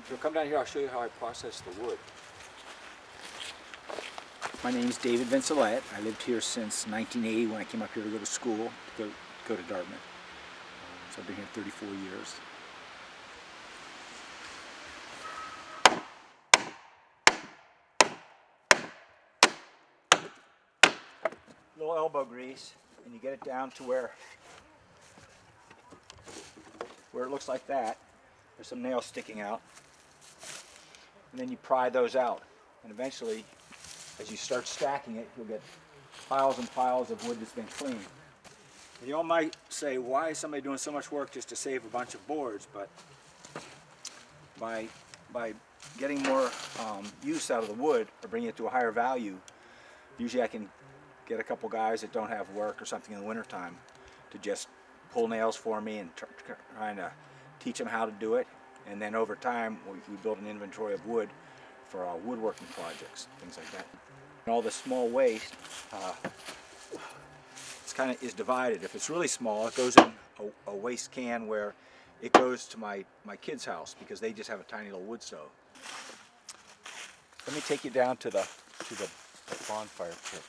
If you'll come down here, I'll show you how I process the wood. My name is David Vincelette. I lived here since 1980 when I came up here to go to school, to go to Dartmouth. So I've been here 34 years. Little elbow grease, and you get it down to where it looks like that. There's some nails sticking out. And then you pry those out. And eventually, as you start stacking it, you'll get piles and piles of wood that's been cleaned. And you all might say, why is somebody doing so much work just to save a bunch of boards? But by getting more use out of the wood, or bringing it to a higher value, usually I can get a couple guys that don't have work or something in the wintertime to just pull nails for me and trying to teach them how to do it. And then over time, we build an inventory of wood for our woodworking projects, things like that. And all the small waste is divided. If it's really small, it goes in a waste can where it goes to my kids' house because they just have a tiny little wood stove. Let me take you down to the bonfire pit.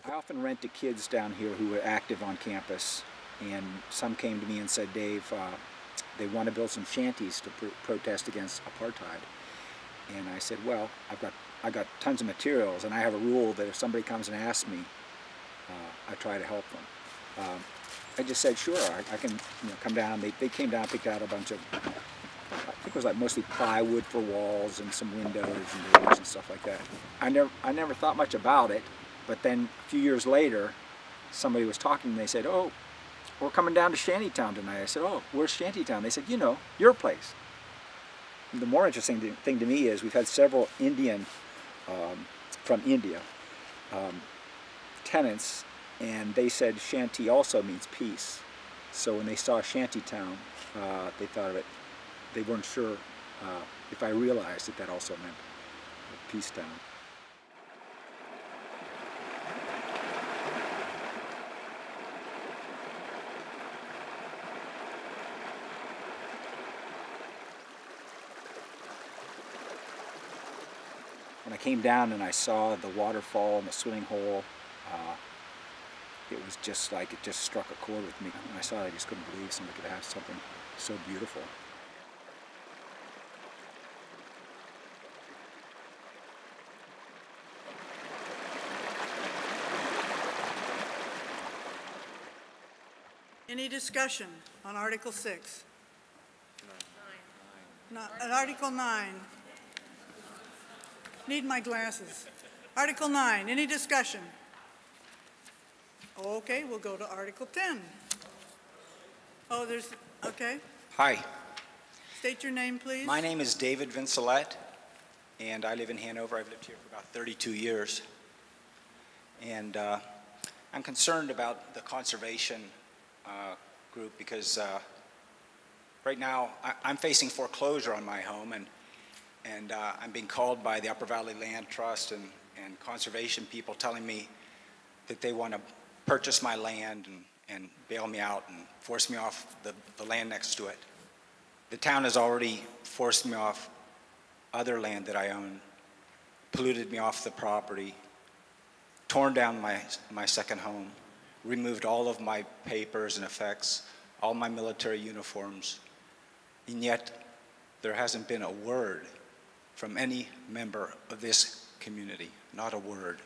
I often rent to kids down here who are active on campus, and some came to me and said, Dave, they want to build some shanties to protest against apartheid. And I said, well, I got tons of materials, and I have a rule that if somebody comes and asks me, I try to help them. I just said, sure, I can come down. They came down, picked out a bunch of, I think it was like mostly plywood for walls and some windows and doors and stuff like that. I never thought much about it, but then a few years later, somebody was talking and they said, oh, we're coming down to Shantytown tonight. I said, oh, where's Shantytown? They said, you know, your place. The more interesting thing to me is we've had several Indian, from India, tenants, and they said Shanty also means peace. So when they saw Shantytown, they thought of it, they weren't sure if I realized that also meant peace town. When I came down and I saw the waterfall and the swimming hole, it was just like it just struck a chord with me. When I saw it, I just couldn't believe somebody could have something so beautiful. Any discussion on Article 6? Article 9. Need my glasses. Article 9, any discussion? Okay, we'll go to Article 10. Oh, okay. Hi. State your name, please. My name is David Vincelette, and I live in Hanover. I've lived here for about 32 years. And I'm concerned about the conservation group because right now I'm facing foreclosure on my home, and I'm being called by the Upper Valley Land Trust and conservation people telling me that they want to purchase my land and bail me out and force me off the land next to it. The town has already forced me off other land that I own, polluted me off the property, torn down my second home, removed all of my papers and effects, all my military uniforms, and yet there hasn't been a word from any member of this community, not a word.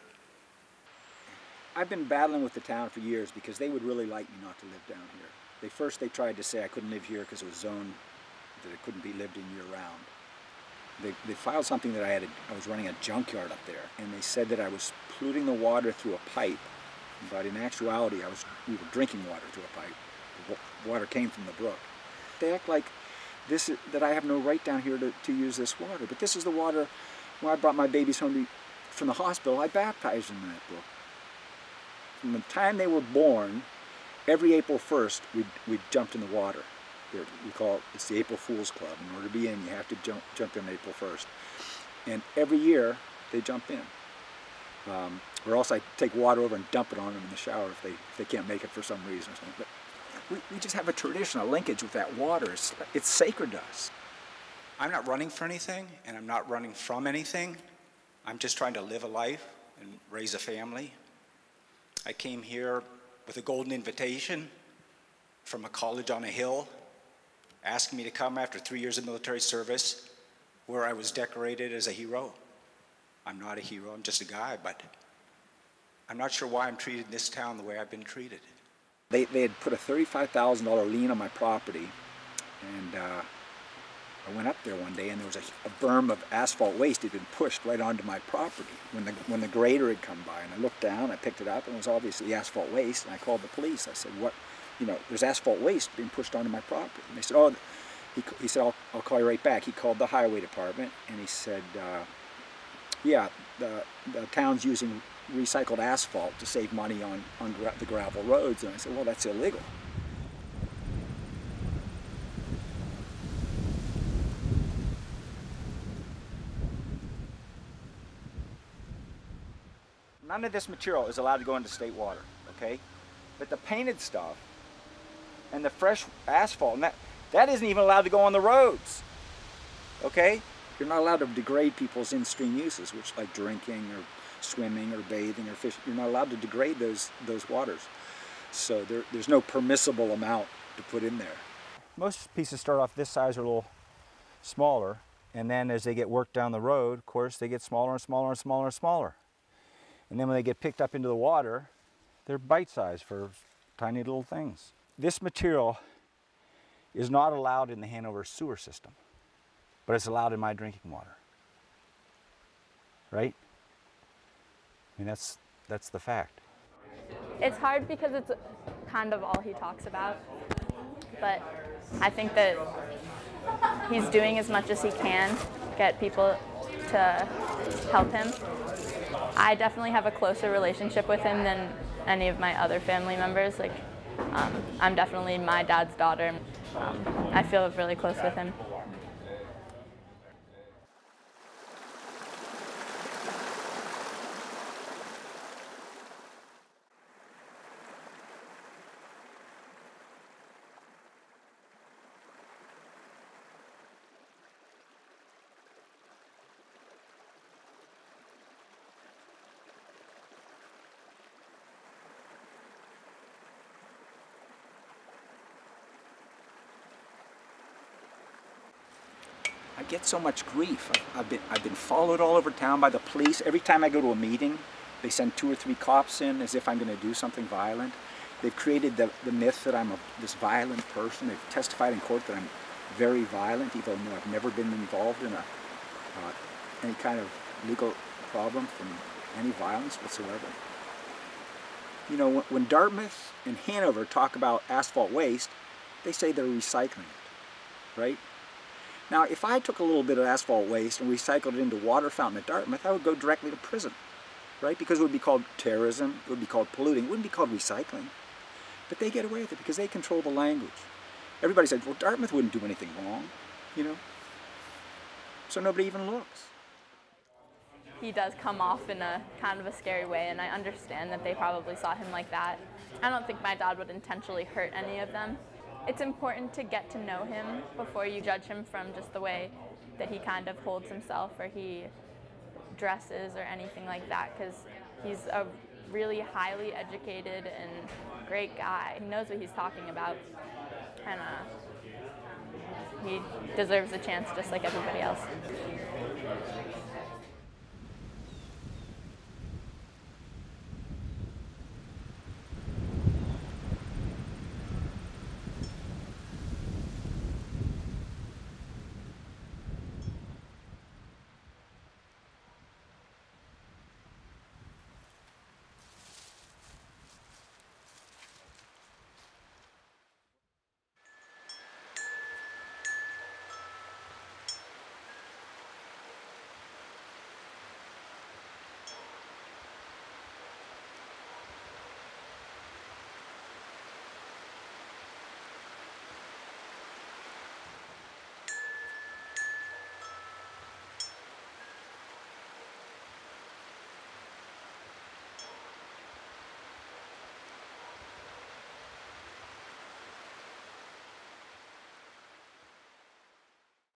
I've been battling with the town for years because they would really like me not to live down here. First they tried to say I couldn't live here because it was zoned that it couldn't be lived in year-round. They filed something that I was running a junkyard up there, and they said that I was polluting the water through a pipe, but in actuality we were drinking water through a pipe. The water came from the brook. They act like that I have no right down here to use this water. But this is the water, when I brought my babies home from the hospital, I baptized them in that brook. From the time they were born, every April 1st, we jumped in the water. We call it's the April Fool's Club. In order to be in, you have to jump in April 1st. And every year, they jump in. Or else I take water over and dump it on them in the shower if they can't make it for some reason or something. But we just have a tradition, a linkage with that water. It's sacred to us. I'm not running for anything, and I'm not running from anything. I'm just trying to live a life and raise a family. I came here with a golden invitation from a college on a hill, asking me to come after 3 years of military service, where I was decorated as a hero. I'm not a hero, I'm just a guy, but I'm not sure why I'm treated in this town the way I've been treated. They had put a $35,000 lien on my property, and I went up there one day and there was a berm of asphalt waste had been pushed right onto my property when the grader had come by. And I looked down, I picked it up, and it was obviously asphalt waste, and I called the police. I said, what, you know, there's asphalt waste being pushed onto my property. And they said, oh, he said, I'll call you right back. He called the highway department, and he said, yeah, the town's using recycled asphalt to save money on the gravel roads. And I said, well, that's illegal. None of this material is allowed to go into state water, okay? But the painted stuff and the fresh asphalt, and that isn't even allowed to go on the roads, okay? You're not allowed to degrade people's in-stream uses, which like drinking or swimming or bathing or fishing. You're not allowed to degrade those waters. So there's no permissible amount to put in there. Most pieces start off this size or a little smaller, and then as they get worked down the road, of course, they get smaller and smaller and smaller and smaller. And then when they get picked up into the water, they're bite-sized for tiny little things. This material is not allowed in the Hanover sewer system, but it's allowed in my drinking water, right? I mean, that's the fact. It's hard because it's kind of all he talks about, but I think that he's doing as much as he can to get people to help him. I definitely have a closer relationship with him than any of my other family members. Like, I'm definitely my dad's daughter. I feel really close with him. I get so much grief. I've been followed all over town by the police. Every time I go to a meeting, they send 2 or 3 cops in as if I'm going to do something violent. They've created the myth that I'm this violent person. They've testified in court that I'm very violent, even though I've never been involved in any kind of legal problem from any violence whatsoever. You know, when Dartmouth and Hanover talk about asphalt waste, they say they're recycling it, right? Now, if I took a little bit of asphalt waste and recycled it into water fountain at Dartmouth, I would go directly to prison, right? Because it would be called terrorism, it would be called polluting, it wouldn't be called recycling. But they get away with it because they control the language. Everybody said, well, Dartmouth wouldn't do anything wrong, you know? So nobody even looks. He does come off in a kind of a scary way, and I understand that they probably saw him like that. I don't think my dad would intentionally hurt any of them. It's important to get to know him before you judge him from just the way that he kind of holds himself or he dresses or anything like that, because he's a really highly educated and great guy. He knows what he's talking about, and he deserves a chance just like everybody else.